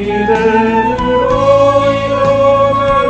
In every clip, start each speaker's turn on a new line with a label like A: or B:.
A: 이름으로 일어나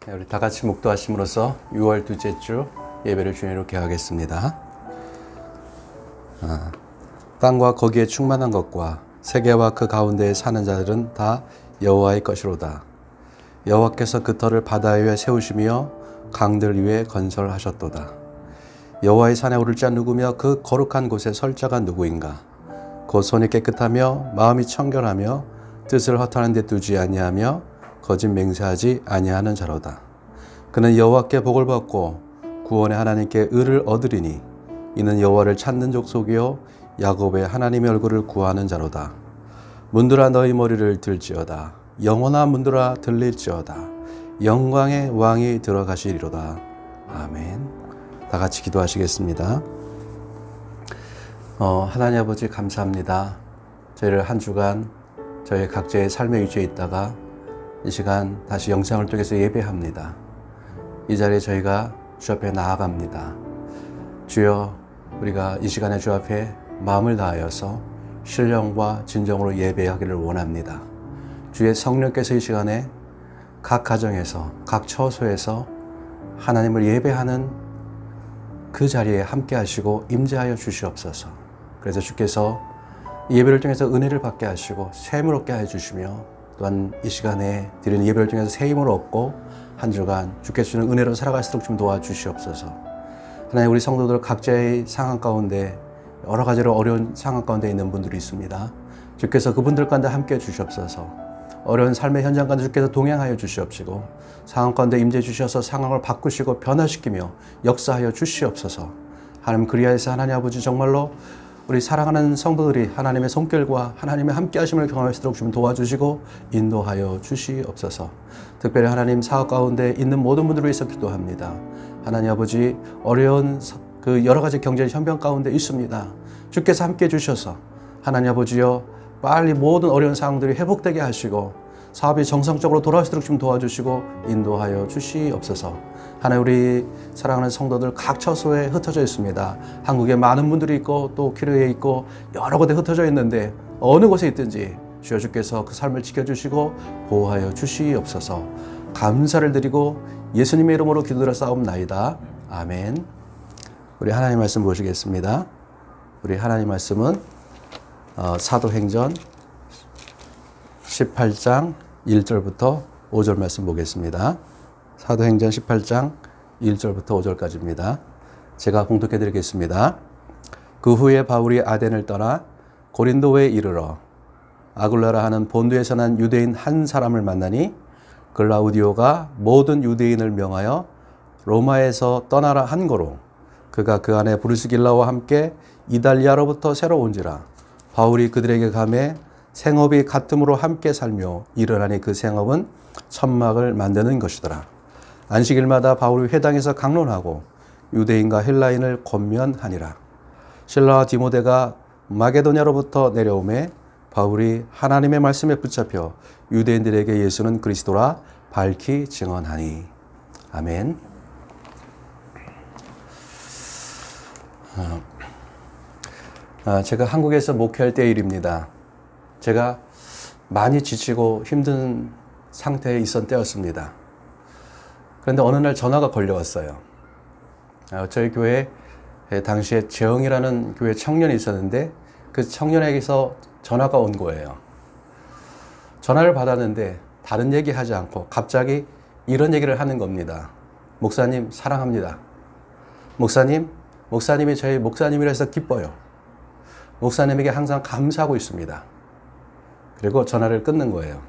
A: 우리 다 같이 묵도하심으로써 6월 둘째 주 예배를 주님으로 개하겠습니다. 땅과 거기에 충만한 것과 세계와 그 가운데에 사는 자들은 다 여호와의 것이로다. 여호와께서 그 터를 바다 위에 세우시며 강들 위에 건설하셨도다. 여호와의 산에 오를 자 누구며 그 거룩한 곳에 설 자가 누구인가? 곧 손이 깨끗하며 마음이 청결하며 뜻을 허탄한 데 두지 아니하며 거짓 맹세하지 아니하는 자로다. 그는 여호와께 복을 받고 구원의 하나님께 의를 얻으리니 이는 여호와를 찾는 족속이요 야곱의 하나님의 얼굴을 구하는 자로다. 문들아 너희 머리를 들지어다. 영혼아 문들아 들릴지어다. 영광의 왕이 들어가시리로다. 아멘. 다 같이 기도하시겠습니다. 하나님 아버지 감사합니다. 저희를 한 주간 저희 각자의 삶의 위치에 있다가 이 시간 다시 영상을 통해서 예배합니다. 이 자리에 저희가 주 앞에 나아갑니다. 주여, 우리가 이 시간에 주 앞에 마음을 다하여서 신령과 진정으로 예배하기를 원합니다. 주의 성령께서 이 시간에 각 가정에서 각 처소에서 하나님을 예배하는 그 자리에 함께 하시고 임재하여 주시옵소서. 그래서 주께서 예배를 통해서 은혜를 받게 하시고 샘을 얻게 해주시며 또한 이 시간에 드리는 예배를 통해서 새 힘을 얻고 한 주간 주께서 주는 은혜로 살아갈 수 있도록 좀 도와주시옵소서. 하나님, 우리 성도들 각자의 상황 가운데 여러 가지로 어려운 상황 가운데 있는 분들이 있습니다. 주께서 그분들 가운데 함께 주시옵소서. 어려운 삶의 현장 가운데 주께서 동행하여 주시옵시고 상황 가운데 임재해 주셔서 상황을 바꾸시고 변화시키며 역사하여 주시옵소서. 하나님, 그리하여서 하나님 아버지 정말로 우리 사랑하는 성도들이 하나님의 손길과 하나님의 함께 하심을 경험할 수 있도록 좀 도와주시고 인도하여 주시옵소서. 특별히 하나님 사업 가운데 있는 모든 분들을 위해서 기도합니다. 하나님 아버지, 어려운 그 여러 가지 경제 현병 가운데 있습니다. 주께서 함께 주셔서 하나님 아버지여 빨리 모든 어려운 상황들이 회복되게 하시고 사업이 정상적으로 돌아올 수 있도록 좀 도와주시고 인도하여 주시옵소서. 하나님, 우리 사랑하는 성도들 각 처소에 흩어져 있습니다. 한국에 많은 분들이 있고 또 키르에 있고 여러 곳에 흩어져 있는데 어느 곳에 있든지 주여 주께서 그 삶을 지켜주시고 보호하여 주시옵소서. 감사를 드리고 예수님의 이름으로 기도드려 싸움나이다. 아멘. 우리 하나님 말씀 보시겠습니다. 우리 하나님 말씀은 사도행전 18장 1절부터 5절 말씀 보겠습니다. 사도행전 18장 1절부터 5절까지입니다. 제가 봉독해 드리겠습니다. 그 후에 바울이 아덴을 떠나 고린도에 이르러 아굴라라 하는 본두에서 난 유대인 한 사람을 만나니 글라우디오가 모든 유대인을 명하여 로마에서 떠나라 한 거로 그가 그 안에 브루스길라와 함께 이달리아로부터 새로 온지라. 바울이 그들에게 가매 생업이 같음으로 함께 살며 일어나니 그 생업은 천막을 만드는 것이더라. 안식일마다 바울이 회당에서 강론하고 유대인과 헬라인을 권면하니라. 실라와 디모데가 마게도냐로부터 내려오매 바울이 하나님의 말씀에 붙잡혀 유대인들에게 예수는 그리스도라 밝히 증언하니. 아멘. 제가 한국에서 목회할 때 일입니다. 제가 많이 지치고 힘든 상태에 있었던 때였습니다. 그런데 어느 날 전화가 걸려왔어요. 저희 교회에 당시에 재영이라는 교회 청년이 있었는데 그 청년에게서 전화가 온 거예요. 전화를 받았는데 다른 얘기 하지 않고 갑자기 이런 얘기를 하는 겁니다. 목사님 사랑합니다. 목사님이 저희 목사님이라 해서 기뻐요. 목사님에게 항상 감사하고 있습니다. 그리고 전화를 끊는 거예요.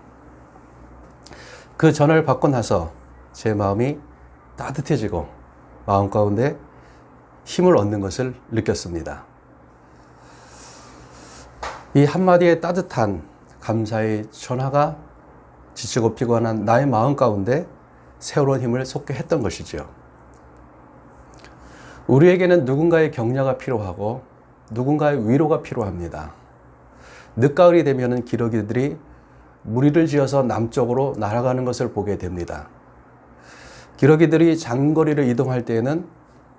A: 그 전화를 받고 나서 제 마음이 따뜻해지고 마음 가운데 힘을 얻는 것을 느꼈습니다. 이 한마디의 따뜻한 감사의 전화가 지치고 피곤한 나의 마음 가운데 새로운 힘을 솟게 했던 것이죠. 우리에게는 누군가의 격려가 필요하고 누군가의 위로가 필요합니다. 늦가을이 되면 기러기들이 무리를 지어서 남쪽으로 날아가는 것을 보게 됩니다. 기러기들이 장거리를 이동할 때에는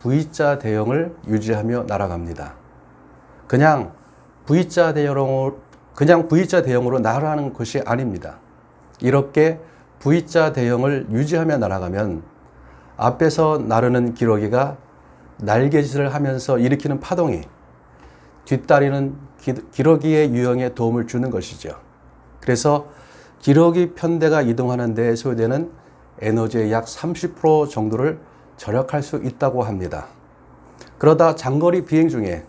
A: V자 대형을 유지하며 날아갑니다. 그냥 V자 대형으로 날아가는 것이 아닙니다. 이렇게 V자 대형을 유지하며 날아가면 앞에서 나르는 기러기가 날개짓을 하면서 일으키는 파동이 뒷다리는 기러기의 유형에 도움을 주는 것이죠. 그래서 기러기 편대가 이동하는 데 소요되는 에너지의 약 30% 정도를 절약할 수 있다고 합니다. 그러다 장거리 비행 중에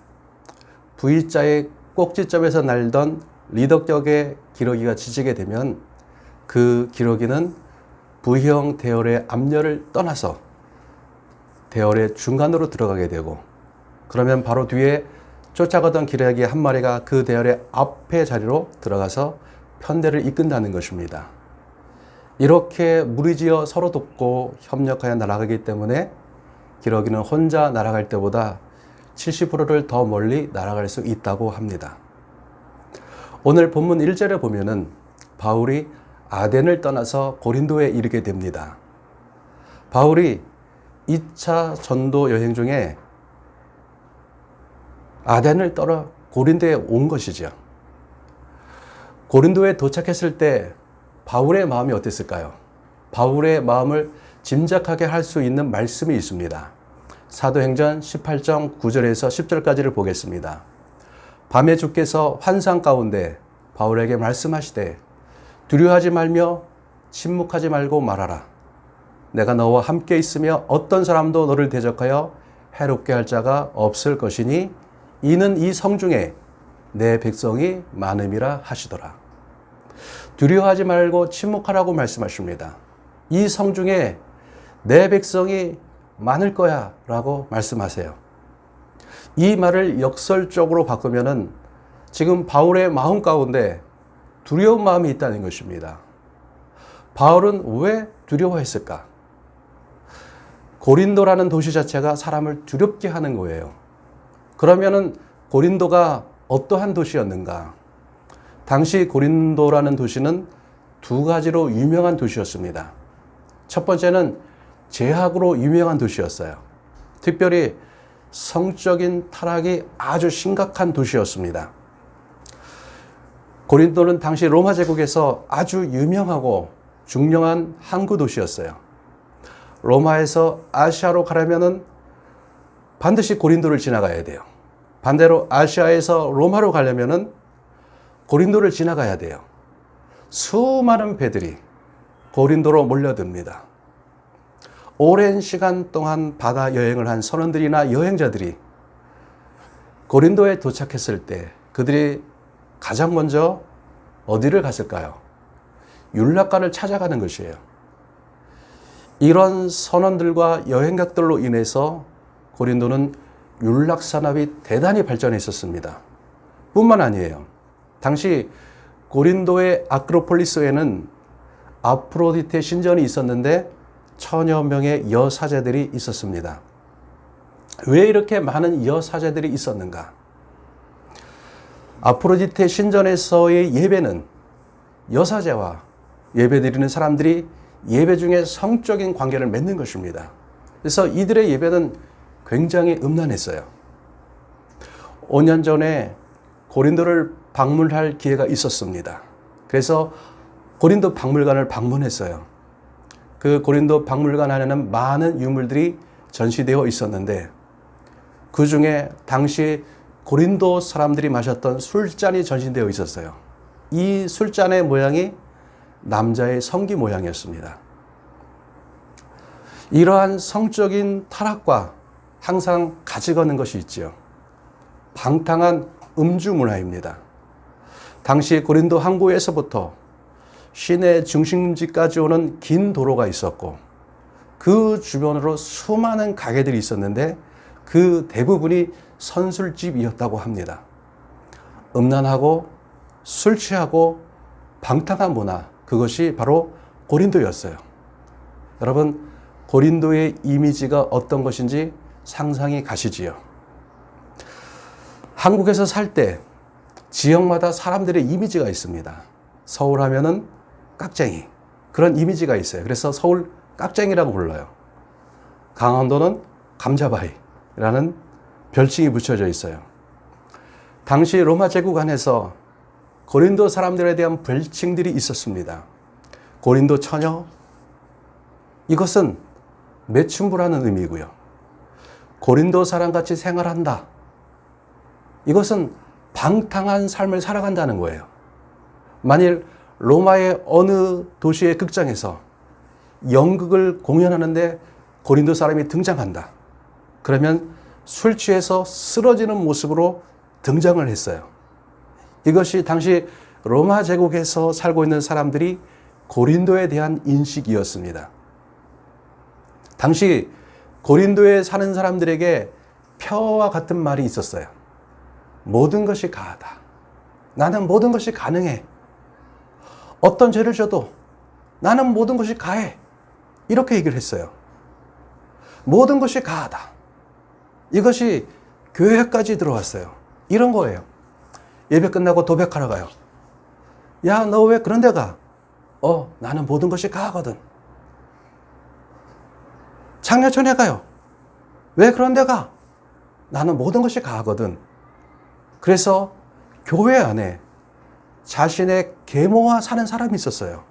A: V자의 꼭지점에서 날던 리더격의 기러기가 지지게 되면 그 기러기는 V형 대열의 앞열을 떠나서 대열의 중간으로 들어가게 되고, 그러면 바로 뒤에 쫓아가던 기러기 한 마리가 그 대열의 앞에 자리로 들어가서 편대를 이끈다는 것입니다. 이렇게 무리지어 서로 돕고 협력하여 날아가기 때문에 기러기는 혼자 날아갈 때보다 70%를 더 멀리 날아갈 수 있다고 합니다. 오늘 본문 1절에 보면은 바울이 아덴을 떠나서 고린도에 이르게 됩니다. 바울이 2차 전도 여행 중에 아덴을 떠나 고린도에 온 것이죠. 고린도에 도착했을 때 바울의 마음이 어땠을까요? 바울의 마음을 짐작하게 할 수 있는 말씀이 있습니다. 사도행전 18장 9절에서 10절까지를 보겠습니다. 밤에 주께서 환상 가운데 바울에게 말씀하시되 두려워하지 말며 침묵하지 말고 말하라. 내가 너와 함께 있으며 어떤 사람도 너를 대적하여 해롭게 할 자가 없을 것이니 이는 이 성중에 내 백성이 많음이라 하시더라. 두려워하지 말고 침묵하라고 말씀하십니다. 이 성중에 내 백성이 많을 거야 라고 말씀하세요. 이 말을 역설적으로 바꾸면은 지금 바울의 마음 가운데 두려운 마음이 있다는 것입니다. 바울은 왜 두려워했을까? 고린도라는 도시 자체가 사람을 두렵게 하는 거예요. 그러면은 고린도가 어떠한 도시였는가? 당시 고린도라는 도시는 두 가지로 유명한 도시였습니다. 첫 번째는 제약으로 유명한 도시였어요. 특별히 성적인 타락이 아주 심각한 도시였습니다. 고린도는 당시 로마 제국에서 아주 유명하고 중요한 항구 도시였어요. 로마에서 아시아로 가려면은 반드시 고린도를 지나가야 돼요. 반대로 아시아에서 로마로 가려면은 고린도를 지나가야 돼요. 수많은 배들이 고린도로 몰려듭니다. 오랜 시간 동안 바다 여행을 한 선원들이나 여행자들이 고린도에 도착했을 때 그들이 가장 먼저 어디를 갔을까요? 윤락관을 찾아가는 것이에요. 이런 선원들과 여행객들로 인해서 고린도는 윤락산업이 대단히 발전했었습니다. 뿐만 아니에요. 당시 고린도의 아크로폴리스에는 아프로디테 신전이 있었는데 1000여 명의 여사제들이 있었습니다. 왜 이렇게 많은 여사제들이 있었는가? 아프로디테 신전에서의 예배는 여사제와 예배드리는 사람들이 예배 중에 성적인 관계를 맺는 것입니다. 그래서 이들의 예배는 굉장히 음란했어요. 5년 전에 고린도를 방문할 기회가 있었습니다. 그래서 고린도 박물관을 방문했어요. 그 고린도 박물관 안에는 많은 유물들이 전시되어 있었는데 그 중에 당시 고린도 사람들이 마셨던 술잔이 전시되어 있었어요. 이 술잔의 모양이 남자의 성기 모양이었습니다. 이러한 성적인 타락과 항상 같이 가는 것이 있지요. 방탕한 음주 문화입니다. 당시 고린도 항구에서부터 시내 중심지까지 오는 긴 도로가 있었고 그 주변으로 수많은 가게들이 있었는데 그 대부분이 선술집이었다고 합니다. 음란하고 술 취하고 방탕한 문화, 그것이 바로 고린도였어요. 여러분, 고린도의 이미지가 어떤 것인지 상상이 가시지요. 한국에서 살 때 지역마다 사람들의 이미지가 있습니다. 서울 하면은 깍쟁이, 그런 이미지가 있어요. 그래서 서울 깍쟁이라고 불러요. 강원도는 감자바위라는 별칭이 붙여져 있어요. 당시 로마 제국 안에서 고린도 사람들에 대한 별칭들이 있었습니다. 고린도 처녀, 이것은 매춘부라는 의미고요. 고린도 사람같이 생활한다, 이것은 방탕한 삶을 살아간다는 거예요. 만일 로마의 어느 도시의 극장에서 연극을 공연하는데 고린도 사람이 등장한다, 그러면 술 취해서 쓰러지는 모습으로 등장을 했어요. 이것이 당시 로마 제국에서 살고 있는 사람들이 고린도에 대한 인식이었습니다. 당시 고린도에 사는 사람들에게 폐허와 같은 말이 있었어요. 모든 것이 가하다. 나는 모든 것이 가능해. 어떤 죄를 져도 나는 모든 것이 가해. 이렇게 얘기를 했어요. 모든 것이 가하다. 이것이 교회까지 들어왔어요. 이런 거예요. 예배 끝나고 도백하러 가요. 야, 너 왜 그런 데 가? 나는 모든 것이 가하거든. 장려촌에 가요. 왜 그런 데 가? 나는 모든 것이 가하거든. 그래서 교회 안에 자신의 계모와 사는 사람이 있었어요.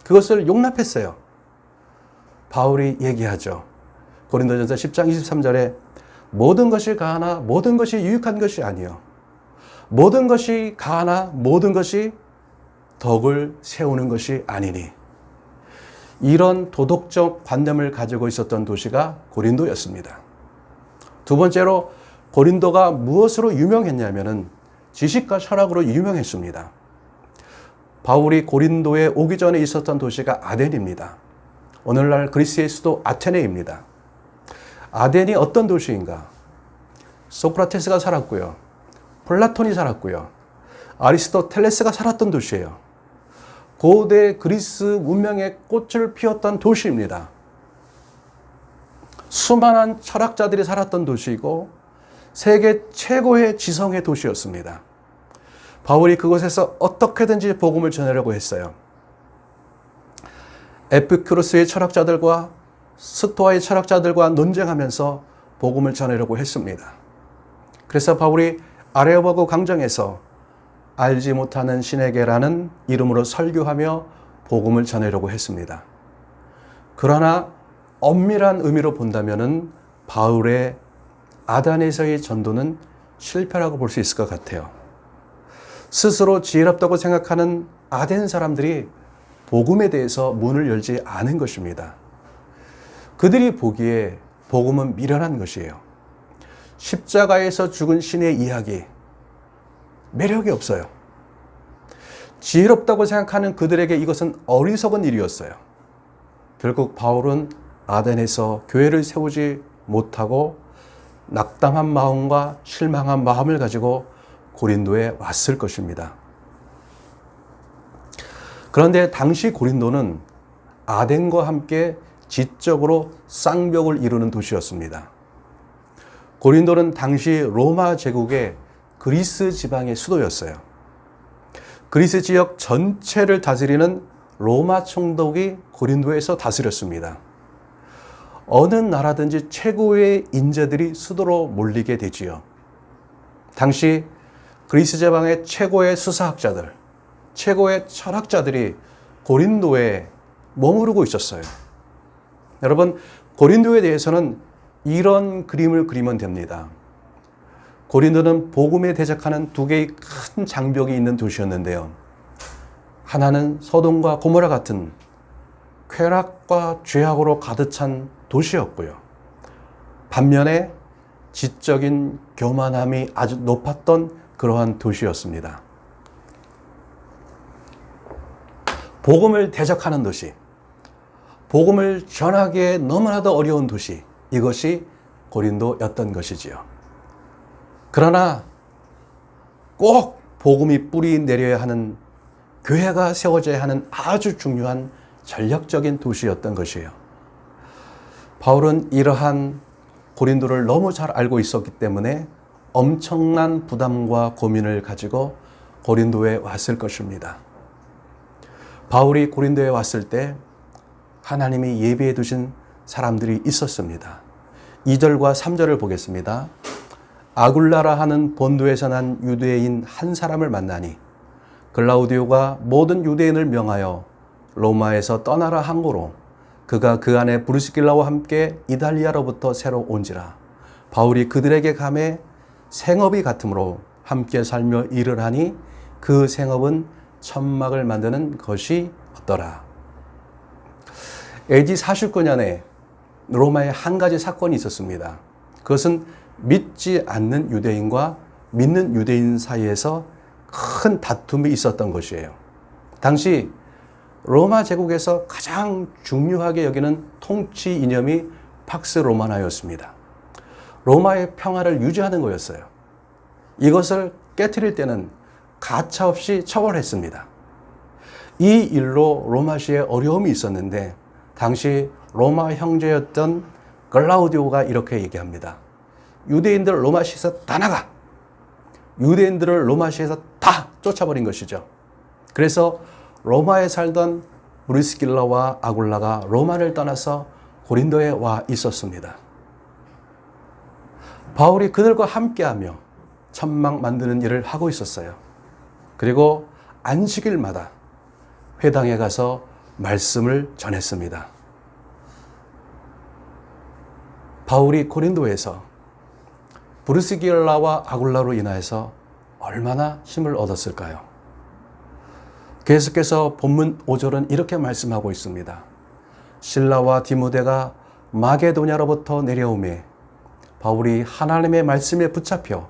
A: 그것을 용납했어요. 바울이 얘기하죠. 고린도전서 10장 23절에 모든 것이 가하나 모든 것이 유익한 것이 아니요 모든 것이 가하나 모든 것이 덕을 세우는 것이 아니니. 이런 도덕적 관념을 가지고 있었던 도시가 고린도였습니다. 두 번째로 고린도가 무엇으로 유명했냐면은 지식과 철학으로 유명했습니다. 바울이 고린도에 오기 전에 있었던 도시가 아덴입니다. 오늘날 그리스의 수도 아테네입니다. 아덴이 어떤 도시인가? 소크라테스가 살았고요. 플라톤이 살았고요. 아리스토텔레스가 살았던 도시예요. 고대 그리스 문명의 꽃을 피웠던 도시입니다. 수많은 철학자들이 살았던 도시이고 세계 최고의 지성의 도시였습니다. 바울이 그곳에서 어떻게든지 복음을 전하려고 했어요. 에피쿠로스의 철학자들과 스토아의 철학자들과 논쟁하면서 복음을 전하려고 했습니다. 그래서 바울이 아레오바고 광장에서 알지 못하는 신에게라는 이름으로 설교하며 복음을 전하려고 했습니다. 그러나 엄밀한 의미로 본다면은 바울의 아덴에서의 전도는 실패라고 볼 수 있을 것 같아요. 스스로 지혜롭다고 생각하는 아덴 사람들이 복음에 대해서 문을 열지 않은 것입니다. 그들이 보기에 복음은 미련한 것이에요. 십자가에서 죽은 신의 이야기, 매력이 없어요. 지혜롭다고 생각하는 그들에게 이것은 어리석은 일이었어요. 결국 바울은 아덴에서 교회를 세우지 못하고 낙담한 마음과 실망한 마음을 가지고 고린도에 왔을 것입니다. 그런데 당시 고린도는 아덴과 함께 지적으로 쌍벽을 이루는 도시였습니다. 고린도는 당시 로마 제국의 그리스 지방의 수도였어요. 그리스 지역 전체를 다스리는 로마 총독이 고린도에서 다스렸습니다. 어느 나라든지 최고의 인재들이 수도로 몰리게 되지요. 당시 그리스 지방의 최고의 수사학자들, 최고의 철학자들이 고린도에 머무르고 있었어요. 여러분, 고린도에 대해서는 이런 그림을 그리면 됩니다. 고린도는 복음에 대적하는 두 개의 큰 장벽이 있는 도시였는데요. 하나는 소돔과 고모라 같은 쾌락과 죄악으로 가득 찬 도시였고요. 반면에 지적인 교만함이 아주 높았던 그러한 도시였습니다. 복음을 대적하는 도시, 복음을 전하기에 너무나도 어려운 도시, 이것이 고린도였던 것이지요. 그러나 꼭 복음이 뿌리 내려야 하는, 교회가 세워져야 하는 아주 중요한 전략적인 도시였던 것이에요. 바울은 이러한 고린도를 너무 잘 알고 있었기 때문에 엄청난 부담과 고민을 가지고 고린도에 왔을 것입니다. 바울이 고린도에 왔을 때 하나님이 예비해 두신 사람들이 있었습니다. 2절과 3절을 보겠습니다. 아굴라라 하는 본도에서 난 유대인 한 사람을 만나니 글라우디오가 모든 유대인을 명하여 로마에서 떠나라 항고로 그가 그 안에 브루스길라와 함께 이달리아로부터 새로 온지라. 바울이 그들에게 감해 생업이 같으므로 함께 살며 일을 하니 그 생업은 천막을 만드는 것이 없더라. AD 49년에 로마에 한 가지 사건이 있었습니다. 그것은 믿지 않는 유대인과 믿는 유대인 사이에서 큰 다툼이 있었던 것이에요. 당시 로마 제국에서 가장 중요하게 여기는 통치 이념이 팍스 로마나였습니다. 로마의 평화를 유지하는 거였어요. 이것을 깨트릴 때는 가차없이 처벌했습니다. 이 일로 로마시에 어려움이 있었는데 당시 로마 형제였던 글라우디오가 이렇게 얘기합니다. 유대인들 로마시에서 다 나가! 유대인들을 로마시에서 다 쫓아버린 것이죠. 그래서 로마에 살던 브리스길라와 아굴라가 로마를 떠나서 고린도에 와 있었습니다. 바울이 그들과 함께하며 천막 만드는 일을 하고 있었어요. 그리고 안식일마다 회당에 가서 말씀을 전했습니다. 바울이 고린도에서 브리스길라와 아굴라로 인하여서 얼마나 힘을 얻었을까요? 계속해서 본문 5절은 이렇게 말씀하고 있습니다. 실라와 디모데가 마게도냐로부터 내려오매 바울이 하나님의 말씀에 붙잡혀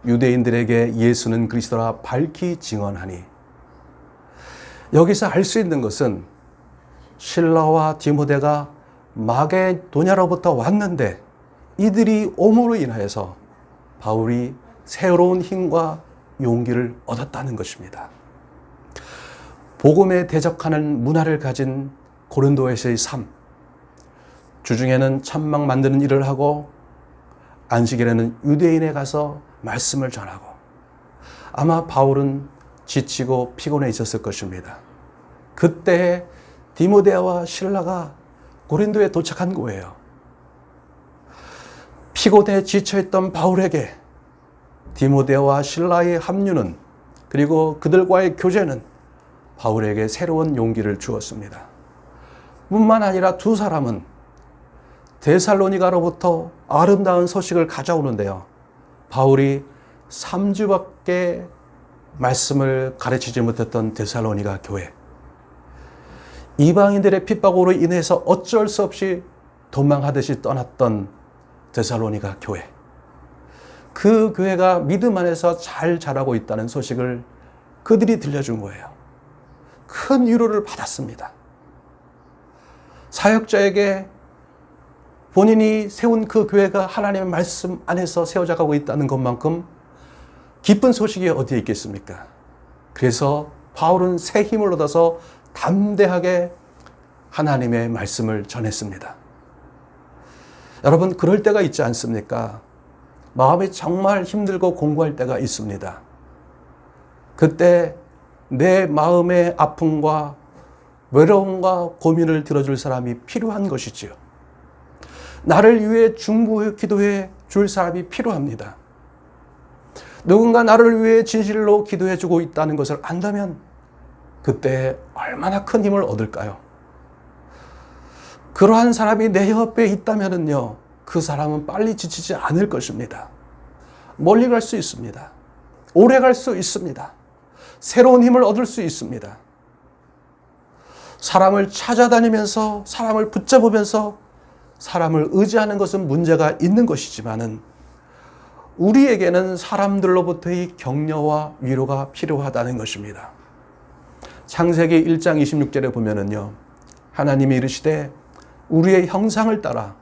A: 유대인들에게 예수는 그리스도라 밝히 증언하니. 여기서 알 수 있는 것은 실라와 디모데가 마게도냐로부터 왔는데 이들이 옴으로 인하여서 바울이 새로운 힘과 용기를 얻었다는 것입니다. 복음에 대적하는 문화를 가진 고린도에서의 삶, 주중에는 천막 만드는 일을 하고 안식일에는 유대인에 가서 말씀을 전하고, 아마 바울은 지치고 피곤해 있었을 것입니다. 그때 디모데와 실라가 고린도에 도착한 거예요. 피곤해 지쳐있던 바울에게 디모데와 실라의 합류는, 그리고 그들과의 교제는 바울에게 새로운 용기를 주었습니다. 뿐만 아니라 두 사람은 데살로니가로부터 아름다운 소식을 가져오는데요. 바울이 3주밖에 말씀을 가르치지 못했던 데살로니가 교회, 이방인들의 핍박으로 인해서 어쩔 수 없이 도망하듯이 떠났던 데살로니가 교회, 그 교회가 믿음 안에서 잘 자라고 있다는 소식을 그들이 들려준 거예요. 큰 위로를 받았습니다. 사역자에게 본인이 세운 그 교회가 하나님의 말씀 안에서 세워져가고 있다는 것만큼 기쁜 소식이 어디에 있겠습니까? 그래서 바울은 새 힘을 얻어서 담대하게 하나님의 말씀을 전했습니다. 여러분, 그럴 때가 있지 않습니까? 마음이 정말 힘들고 공고할 때가 있습니다. 그때 내 마음의 아픔과 외로움과 고민을 들어줄 사람이 필요한 것이지요. 나를 위해 중보해 기도해 줄 사람이 필요합니다. 누군가 나를 위해 진실로 기도해 주고 있다는 것을 안다면 그때 얼마나 큰 힘을 얻을까요? 그러한 사람이 내 옆에 있다면요, 그 사람은 빨리 지치지 않을 것입니다. 멀리 갈 수 있습니다. 오래 갈 수 있습니다. 새로운 힘을 얻을 수 있습니다. 사람을 찾아다니면서, 사람을 붙잡으면서 사람을 의지하는 것은 문제가 있는 것이지만은 우리에게는 사람들로부터의 격려와 위로가 필요하다는 것입니다. 창세기 1장 26절에 보면은요, 하나님이 이르시되 우리의 형상을 따라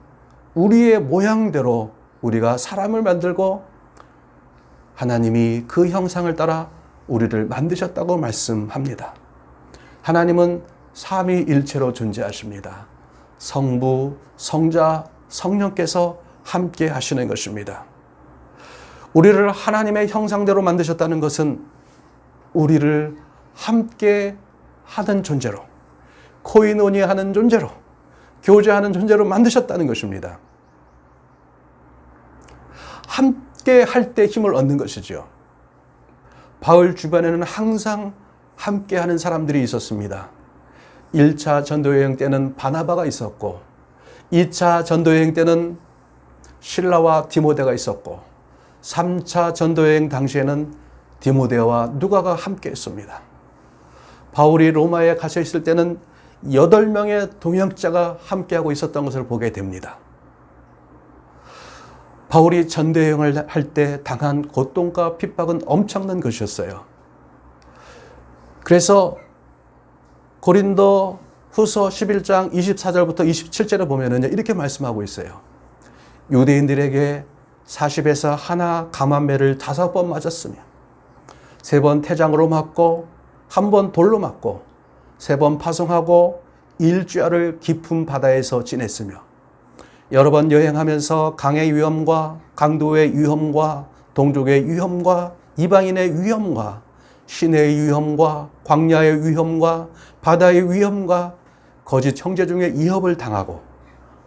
A: 우리의 모양대로 우리가 사람을 만들고 하나님이 그 형상을 따라 우리를 만드셨다고 말씀합니다. 하나님은 삼위일체로 존재하십니다. 성부, 성자, 성령께서 함께 하시는 것입니다. 우리를 하나님의 형상대로 만드셨다는 것은 우리를 함께 하는 존재로, 코이노니아하는 존재로, 교제하는 존재로 만드셨다는 것입니다. 함께 할 때 힘을 얻는 것이죠. 바울 주변에는 항상 함께 하는 사람들이 있었습니다. 1차 전도여행 때는 바나바가 있었고 2차 전도여행 때는 실라와 디모데가 있었고 3차 전도여행 당시에는 디모데와 누가가 함께 했습니다. 바울이 로마에 갇혀 있을 때는 8명의 동역자가 함께하고 있었던 것을 보게 됩니다. 바울이 전도여행을 할 때 당한 고통과 핍박은 엄청난 것이었어요. 그래서 고린도 후서 11장 24절부터 27절에 보면은 이렇게 말씀하고 있어요. 유대인들에게 40에서 하나 감한매를 5번 맞았으며 3번 태장으로 맞고 1번 돌로 맞고 3번 파송하고 일주일을 깊은 바다에서 지냈으며 여러 번 여행하면서 강의 위험과 강도의 위험과 동족의 위험과 이방인의 위험과 시내의 위험과 광야의 위험과 바다의 위험과 거짓 형제 중에 위협을 당하고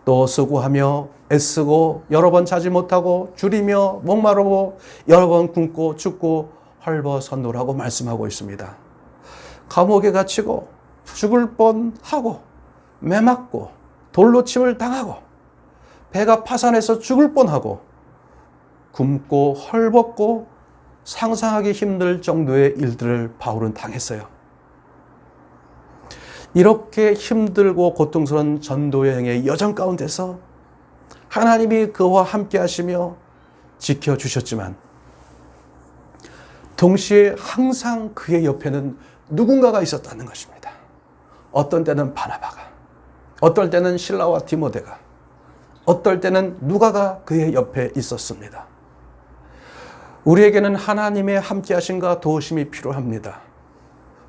A: 또 수고하며 애쓰고 여러 번 자지 못하고 줄이며 목마르고 여러 번 굶고 죽고 헐벗었노라고 말씀하고 있습니다. 감옥에 갇히고 죽을 뻔하고 매맞고 돌로 침을 당하고 배가 파산해서 죽을 뻔하고 굶고 헐벗고 상상하기 힘들 정도의 일들을 바울은 당했어요. 이렇게 힘들고 고통스러운 전도여행의 여정 가운데서 하나님이 그와 함께 하시며 지켜주셨지만 동시에 항상 그의 옆에는 누군가가 있었다는 것입니다. 어떤 때는 바나바가, 어떨 때는 실라와 디모데가, 어떨 때는 누가가 그의 옆에 있었습니다. 우리에게는 하나님의 함께 하심과 도우심이 필요합니다.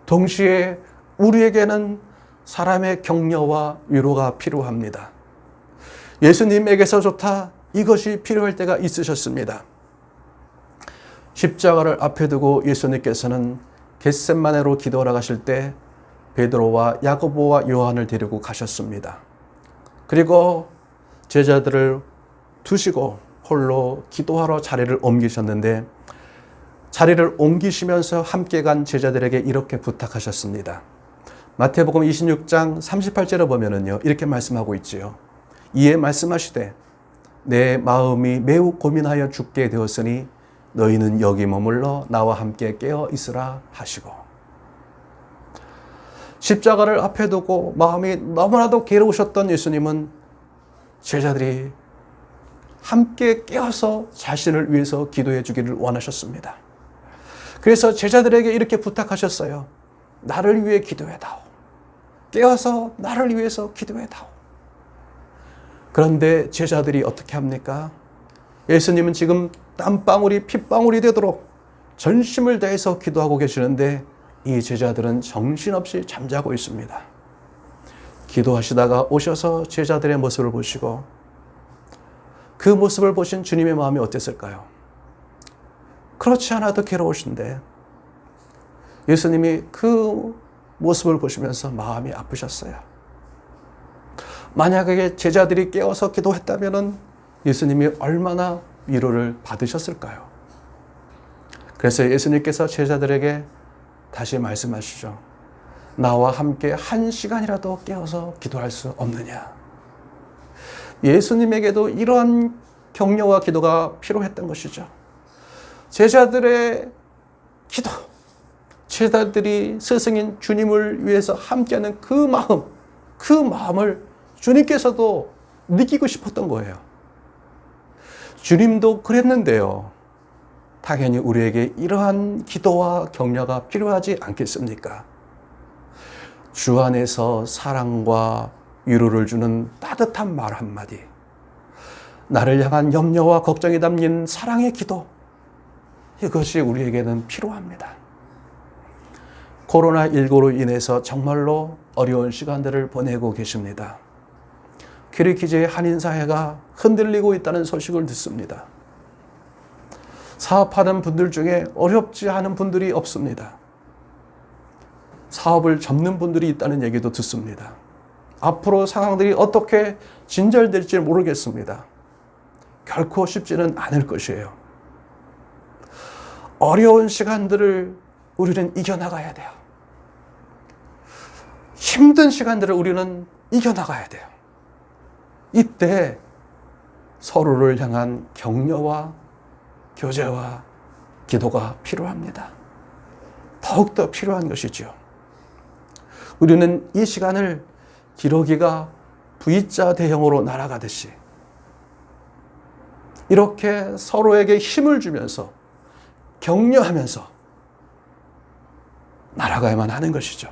A: 동시에 우리에게는 사람의 격려와 위로가 필요합니다. 예수님에게서조차 이것이 필요할 때가 있으셨습니다. 십자가를 앞에 두고 예수님께서는 겟셋마네로 기도하러 가실 때 베드로와 야고보와 요한을 데리고 가셨습니다. 그리고 제자들을 두시고 홀로 기도하러 자리를 옮기셨는데 자리를 옮기시면서 함께 간 제자들에게 이렇게 부탁하셨습니다. 마태복음 26장 38절에 보면은요, 이렇게 말씀하고 있지요. 이에 말씀하시되 내 마음이 매우 고민하여 죽게 되었으니 너희는 여기 머물러 나와 함께 깨어 있으라 하시고, 십자가를 앞에 두고 마음이 너무나도 괴로우셨던 예수님은 제자들이 함께 깨어서 자신을 위해서 기도해 주기를 원하셨습니다. 그래서 제자들에게 이렇게 부탁하셨어요. 나를 위해 기도해다오. 깨어서 나를 위해서 기도해다오. 그런데 제자들이 어떻게 합니까? 예수님은 지금 땀방울이 핏방울이 되도록 전심을 다해서 기도하고 계시는데 이 제자들은 정신없이 잠자고 있습니다. 기도하시다가 오셔서 제자들의 모습을 보시고 그 모습을 보신 주님의 마음이 어땠을까요? 그렇지 않아도 괴로우신데 예수님이 그 모습을 보시면서 마음이 아프셨어요. 만약에 제자들이 깨어서 기도했다면 예수님이 얼마나 위로를 받으셨을까요? 그래서 예수님께서 제자들에게 다시 말씀하시죠. 나와 함께 1시간이라도 깨어서 기도할 수 없느냐. 예수님에게도 이러한 격려와 기도가 필요했던 것이죠. 제자들의 기도, 제자들이 스승인 주님을 위해서 함께하는 그 마음을 주님께서도 느끼고 싶었던 거예요. 주님도 그랬는데요. 당연히 우리에게 이러한 기도와 격려가 필요하지 않겠습니까? 주 안에서 사랑과 위로를 주는 따뜻한 말 한마디, 나를 향한 염려와 걱정이 담긴 사랑의 기도, 이것이 우리에게는 필요합니다. 코로나19로 인해서 정말로 어려운 시간들을 보내고 계십니다. 키르기즈의 한인사회가 흔들리고 있다는 소식을 듣습니다. 사업하는 분들 중에 어렵지 않은 분들이 없습니다. 사업을 접는 분들이 있다는 얘기도 듣습니다. 앞으로 상황들이 어떻게 진절될지 모르겠습니다. 결코 쉽지는 않을 것이에요. 어려운 시간들을 우리는 이겨나가야 돼요. 힘든 시간들을 우리는 이겨나가야 돼요. 이때 서로를 향한 격려와 교제와 기도가 필요합니다. 더욱더 필요한 것이죠. 우리는 이 시간을 기러기가 V자 대형으로 날아가듯이 이렇게 서로에게 힘을 주면서 격려하면서 날아가야만 하는 것이죠.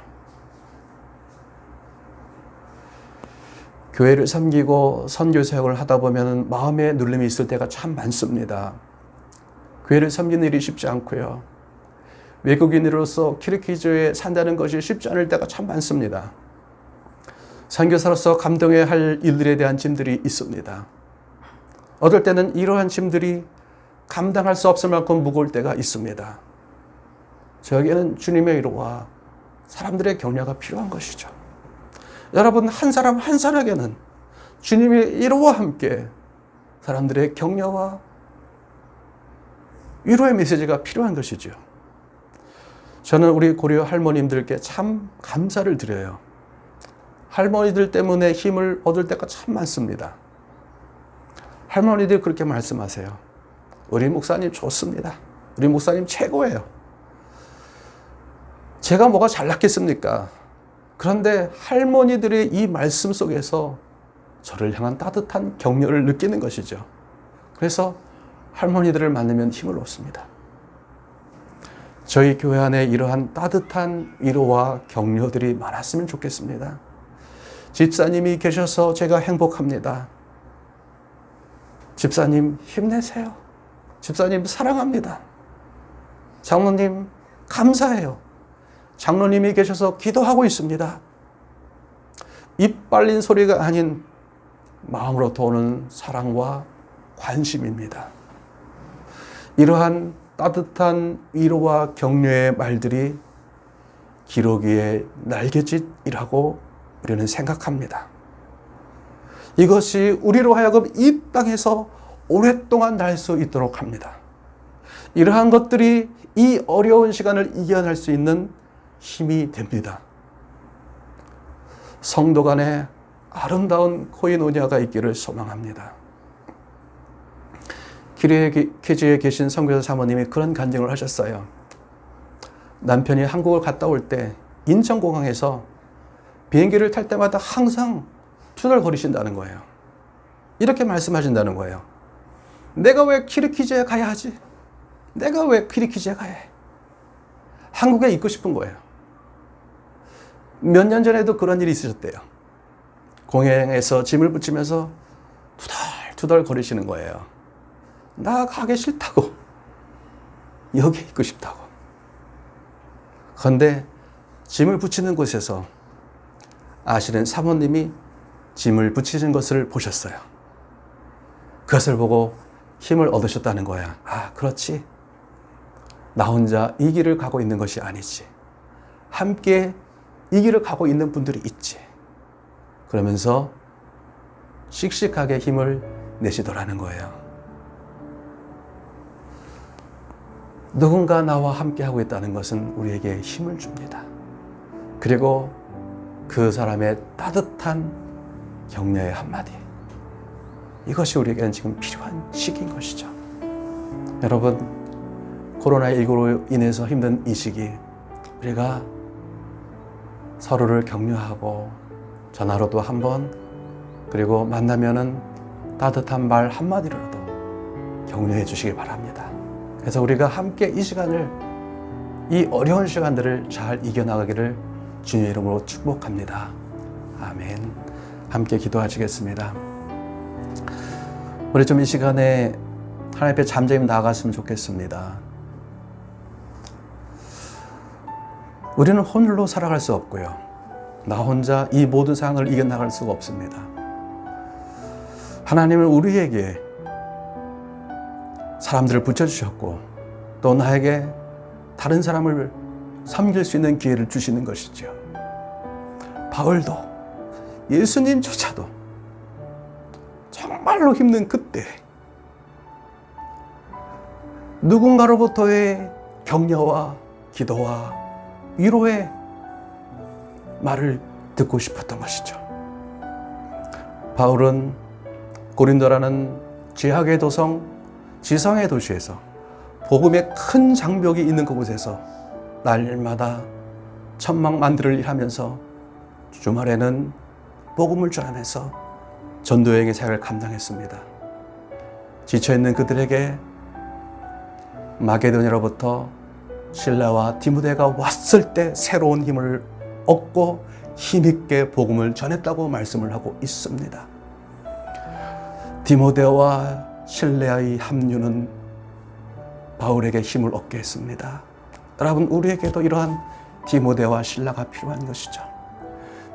A: 교회를 섬기고 선교 사역을 하다 보면 마음에 눌림이 있을 때가 참 많습니다. 교회를 섬기는 일이 쉽지 않고요. 외국인으로서 키르기즈에 산다는 것이 쉽지 않을 때가 참 많습니다. 선교사로서 감당해야 할 일들에 대한 짐들이 있습니다. 어떨 때는 이러한 짐들이 감당할 수 없을 만큼 무거울 때가 있습니다. 저에게는 주님의 위로와 사람들의 격려가 필요한 것이죠. 여러분, 한 사람 한 사람에게는 주님의 위로와 함께 사람들의 격려와 위로의 메시지가 필요한 것이죠. 저는 우리 고려 할머님들께 참 감사를 드려요. 할머니들 때문에 힘을 얻을 때가 참 많습니다. 할머니들 그렇게 말씀하세요. 우리 목사님 좋습니다. 우리 목사님 최고예요. 제가 뭐가 잘났겠습니까? 그런데 할머니들의 이 말씀 속에서 저를 향한 따뜻한 격려를 느끼는 것이죠. 그래서 할머니들을 만나면 힘을 얻습니다. 저희 교회 안에 이러한 따뜻한 위로와 격려들이 많았으면 좋겠습니다. 집사님이 계셔서 제가 행복합니다. 집사님 힘내세요. 집사님 사랑합니다. 장로님 감사해요. 장로님이 계셔서 기도하고 있습니다. 입 빨린 소리가 아닌 마음으로부터 오는 사랑과 관심입니다. 이러한 따뜻한 위로와 격려의 말들이 기러기의 날갯짓이라고 우리는 생각합니다. 이것이 우리로 하여금 이 땅에서 오랫동안 날 수 있도록 합니다. 이러한 것들이 이 어려운 시간을 이겨낼 수 있는 힘이 됩니다. 성도 간에 아름다운 코이노니아가 있기를 소망합니다. 키르기즈에 계신 선교사 사모님이 그런 간증을 하셨어요. 남편이 한국을 갔다 올 때 인천공항에서 비행기를 탈 때마다 항상 투덜거리신다는 거예요. 이렇게 말씀하신다는 거예요. 내가 왜 키르기즈에 가야 하지? 내가 왜 키르기즈에 가야 해? 한국에 있고 싶은 거예요. 몇 년 전에도 그런 일이 있으셨대요. 공항에서 짐을 붙이면서 투덜투덜 거리시는 거예요. 나 가기 싫다고. 여기 있고 싶다고. 그런데 짐을 붙이는 곳에서 아시는 사모님이 짐을 붙이는 것을 보셨어요. 그것을 보고 힘을 얻으셨다는 거야. 아, 그렇지. 나 혼자 이 길을 가고 있는 것이 아니지. 함께 이 길을 가고 있는 분들이 있지. 그러면서 씩씩하게 힘을 내시더라는 거예요. 누군가 나와 함께 하고 있다는 것은 우리에게 힘을 줍니다. 그리고 그 사람의 따뜻한 격려의 한마디. 이것이 우리에게는 지금 필요한 시기인 것이죠. 여러분, 코로나19로 인해서 힘든 이 시기, 우리가 서로를 격려하고 전화로도 한번, 그리고 만나면은 따뜻한 말 한마디로라도 격려해 주시기 바랍니다. 그래서 우리가 함께 이 시간을, 이 어려운 시간들을 잘 이겨나가기를 주님의 이름으로 축복합니다. 아멘. 함께 기도하시겠습니다. 우리 좀 이 시간에 하나님 앞에 잠잠히 나아갔으면 좋겠습니다. 우리는 홀로 살아갈 수 없고요. 나 혼자 이 모든 상황을 이겨나갈 수가 없습니다. 하나님은 우리에게 사람들을 붙여주셨고 또 나에게 다른 사람을 섬길 수 있는 기회를 주시는 것이죠. 바울도 예수님조차도 정말로 힘든 그때 누군가로부터의 격려와 기도와 위로의 말을 듣고 싶었던 것이죠. 바울은 고린도라는 죄악의 도성, 지성의 도시에서 복음의 큰 장벽이 있는 그곳에서 날마다 천막만들을 일하면서 주말에는 복음을 전하면서 전도여행의 사역을 감당했습니다. 지쳐있는 그들에게 마게도냐로부터 실라와 디모데가 왔을 때 새로운 힘을 얻고 힘있게 복음을 전했다고 말씀을 하고 있습니다. 디모데와 실라의 합류는 바울에게 힘을 얻게 했습니다. 여러분, 우리에게도 이러한 디모데와 실라가 필요한 것이죠.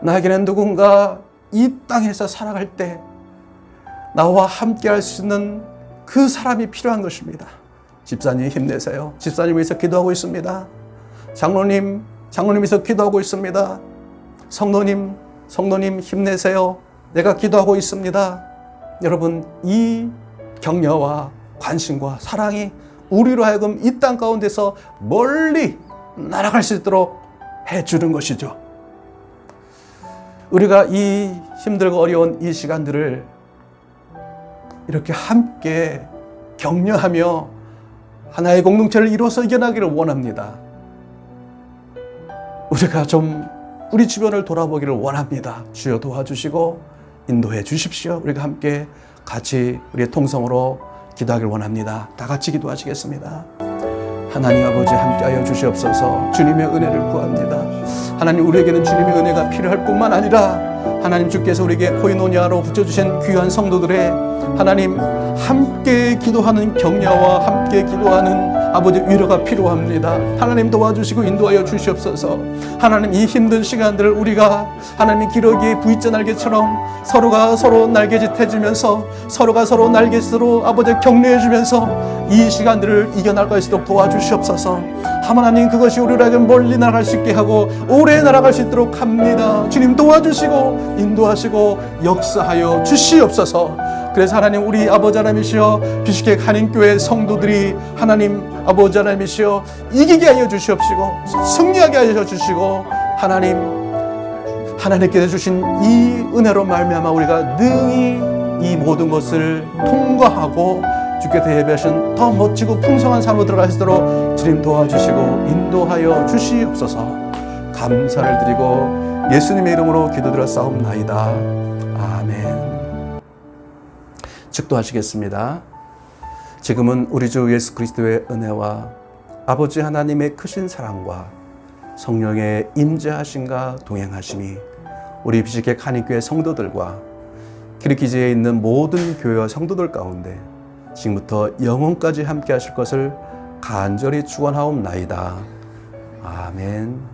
A: 나에게는 누군가 이 땅에서 살아갈 때 나와 함께 할 수 있는 그 사람이 필요한 것입니다. 집사님 힘내세요. 집사님 위해서 기도하고 있습니다. 장로님 위해서 기도하고 있습니다. 성도님 힘내세요. 내가 기도하고 있습니다. 여러분, 이 격려와 관심과 사랑이 우리로 하여금 이 땅 가운데서 멀리 날아갈 수 있도록 해주는 것이죠. 우리가 이 힘들고 어려운 이 시간들을 이렇게 함께 격려하며 하나의 공동체를 이루어서 이겨나기를 원합니다. 우리가 좀 우리 주변을 돌아보기를 원합니다. 주여 도와주시고 인도해 주십시오. 우리가 함께 같이 우리의 통성으로 기도하기를 원합니다. 다 같이 기도하시겠습니다. 하나님 아버지 함께하여 주시옵소서. 주님의 은혜를 구합니다. 하나님, 우리에게는 주님의 은혜가 필요할 뿐만 아니라 하나님 주께서 우리에게 코이노니아로 붙여주신 귀한 성도들의 하나님 함께 기도하는 격려와 함께 기도하는 아버지 위로가 필요합니다. 하나님 도와주시고 인도하여 주시옵소서. 하나님, 이 힘든 시간들을 우리가 하나님 기러기의 V자 날개처럼 서로가 서로 날개짓 해주면서 서로가 서로 날개짓으로 아버지 격려해주면서 이 시간들을 이겨나갈 수 있도록 도와주시옵소서. 하나님, 그것이 우리에게 멀리 날아갈 수 있게 하고 오래 날아갈 수 있도록 합니다. 주님 도와주시고 인도하시고 역사하여 주시옵소서. 그래서 하나님, 우리 아버지 하나님이시여 비슈케 한인교회 성도들이 하나님 아버지 하나님이시여 이기게 하여 주시옵시고 승리하게 하여 주시고 하나님께서 주신 이 은혜로 말미암아 우리가 능히 이 모든 것을 통과하고 주께서 예배하신 더 멋지고 풍성한 삶으로 들어갈 수 있도록 주님 도와주시고 인도하여 주시옵소서. 감사를 드리고 예수님의 이름으로 기도드려 싸움나이다. 아멘. 축도하시겠습니다. 지금은 우리 주 예수 그리스도의 은혜와 아버지 하나님의 크신 사랑과 성령의 임재하심과 동행하심이 우리 비시객 한인교회 성도들과 키르기즈에 있는 모든 교회와 성도들 가운데 지금부터 영원까지 함께 하실 것을 간절히 축원하옵나이다. 아멘.